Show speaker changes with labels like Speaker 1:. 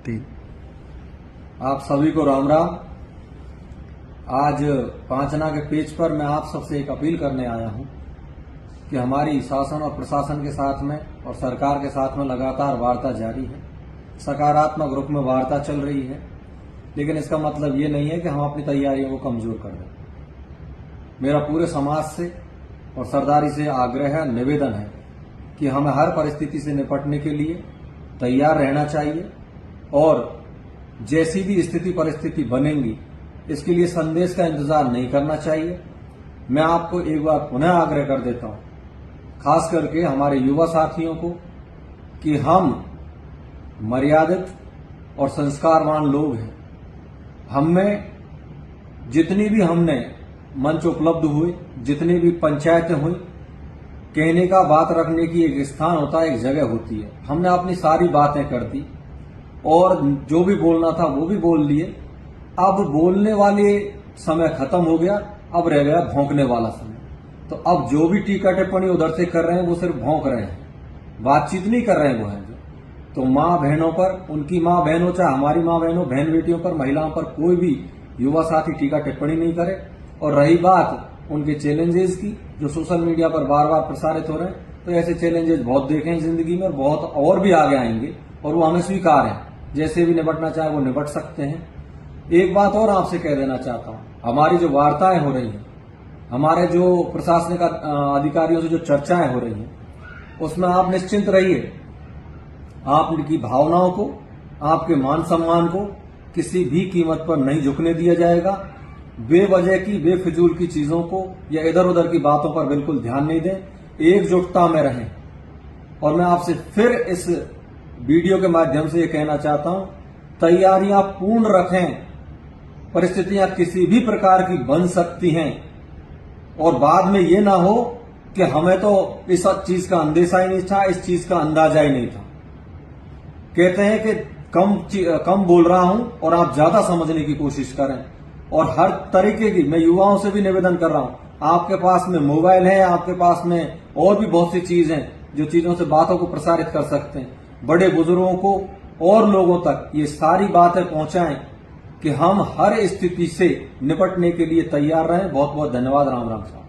Speaker 1: 3।
Speaker 2: आप सभी को राम राम। आज 5 आना के पेज पर मैं आप सबसे एक अपील करने आया हूं कि हमारी शासन और प्रशासन के साथ में और सरकार के साथ में लगातार वार्ता जारी है। सकारात्मक रूप में वार्ता चल रही है, लेकिन इसका मतलब ये नहीं है कि हम अपनी तैयारियों को कमजोर कर दें। मेरा पूरे समाज से और सरदारी से आग्रह है, निवेदन है कि हमें हर परिस्थिति से निपटने के लिए तैयार रहना चाहिए और जैसी भी स्थिति परिस्थिति बनेंगी इसके लिए संदेश का इंतजार नहीं करना चाहिए। मैं आपको एक बार पुनः आग्रह कर देता हूं, खास करके हमारे युवा साथियों को, कि हम मर्यादित और संस्कारवान लोग हैं। हमें जितनी भी हमने मंच उपलब्ध हुए, जितनी भी पंचायतें हुई, कहने का बात रखने की एक स्थान होता है, एक जगह होती है। हमने अपनी सारी बातें कर दी और जो भी बोलना था वो भी बोल लिए। अब बोलने वाले समय खत्म हो गया, अब रह गया भौंकने वाला समय। तो अब जो भी टीका टिप्पणी उधर से कर रहे हैं वो सिर्फ भौंक रहे हैं, बातचीत नहीं कर रहे हैं वो हैं जो। तो माँ बहनों पर, उनकी माँ बहनों चाहे हमारी माँ बहनों, बहन बेटियों पर, महिलाओं पर कोई भी युवा साथी टीका टिप्पणी नहीं करे। और रही बात उनके चैलेंजेस की जो सोशल मीडिया पर बार बार प्रसारित हो रहे हैं, तो ऐसे चैलेंजेस बहुत देखे हैं जिंदगी में, बहुत और भी आगे आएंगे और वो हमें स्वीकार है। जैसे भी निपटना चाहे वो निपट सकते हैं। एक बात और आपसे कह देना चाहता हूं, हमारी जो वार्ताएं हो रही हैं, हमारे जो प्रशासनिक अधिकारियों से जो चर्चाएं हो रही हैं, उसमें आप निश्चिंत रहिए। आपकी भावनाओं को, आपके मान सम्मान को किसी भी कीमत पर नहीं झुकने दिया जाएगा। बेवजह की, बेफिजूल की चीजों को या इधर उधर की बातों पर बिल्कुल ध्यान नहीं दें, एकजुटता में रहें। और मैं आपसे फिर इस वीडियो के माध्यम से ये कहना चाहता हूं, तैयारियां पूर्ण रखें। परिस्थितियां किसी भी प्रकार की बन सकती हैं और बाद में ये ना हो कि हमें तो इस चीज का अंदेशा ही नहीं था, इस चीज का अंदाजा ही नहीं था। कहते हैं कि कम बोल रहा हूं और आप ज्यादा समझने की कोशिश करें। और हर तरीके की, मैं युवाओं से भी निवेदन कर रहा हूं, आपके पास में मोबाइल है, आपके पास में और भी बहुत सी चीज हैं जो चीजों से बातों को प्रसारित कर सकते हैं। बड़े बुजुर्गों को और लोगों तक ये सारी बातें पहुंचाएं कि हम हर स्थिति से निपटने के लिए तैयार रहें। बहुत बहुत धन्यवाद। राम राम साहब।